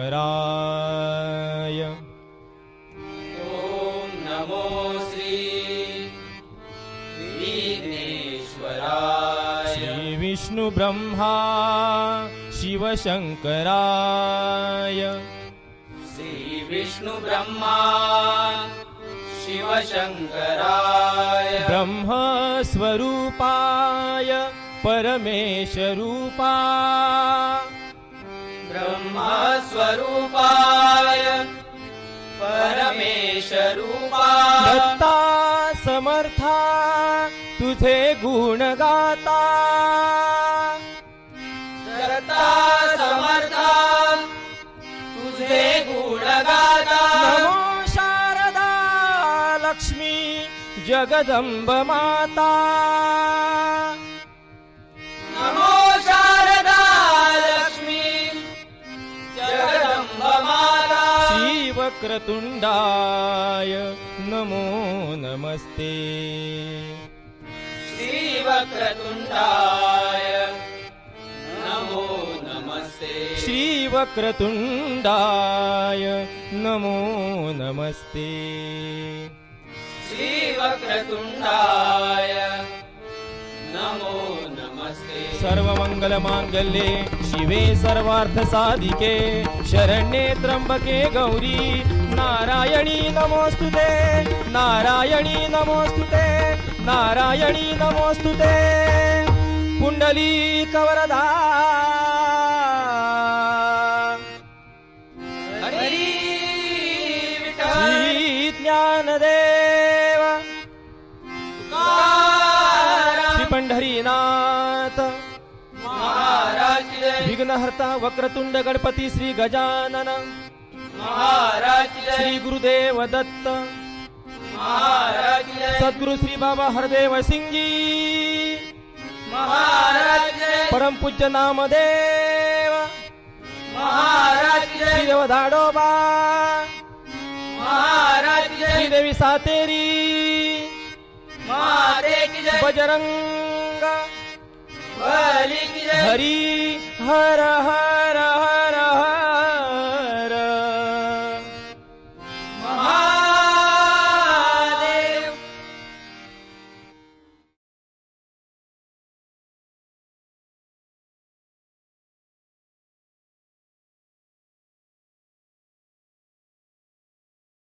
विघ्नेश्वराय। ओम नमो श्री विघ्नेश्वराय। श्री विष्णु ब्रह्मा शिवशंकराय। श्री विष्णु ब्रह्मा शिवशंकराय। ब्रह्म स्वरूपाय परमेश रूपा। ब्रह्मा स्वरूपाय परमेश रूपा। दत्ता समर्था तुझे गुण गाता। दत्ता समर्था तुझे गुण गाता। नमो शारदा लक्ष्मी जगदंब माता। नमो शारदा लक्ष्मी जगदंब माता। श्री वक्रतुंडाय नमो नमस्ते। श्री वक्रतुंडाय नमो नमस्ते। श्री वक्रतुंडाय नमो नमस्ते। श्री वक्रतुंडाय नमो नमस्ते। सर्वमंगल मांगल्ये शिवे सर्वार्थ साधिके शरण्ये त्र्यंबके गौरी नारायणी नमोस्तुते। नारायणी नमोस्तुते। नारायणी नमोस्तुते। पुंडलीक वरदा हरी विठ्ठल। श्री ज्ञानदेव श्री पंढरीनाथ महाराज की जय। विघ्नहर्ता वक्रतुंड गणपती श्री गजानन महाराज की जय। श्री गुरुदेव दत्त महाराज की जय। सद्गुरु श्री बाबा हरदेव सिंह जी महाराज की जय। परम पूज्य नामदेव महाराज की जय। श्री देव धाडोबा महाराज की जय। श्री देवी सातेरी महादेव की जय। बजरंग बली की जय। हरी हर हर हर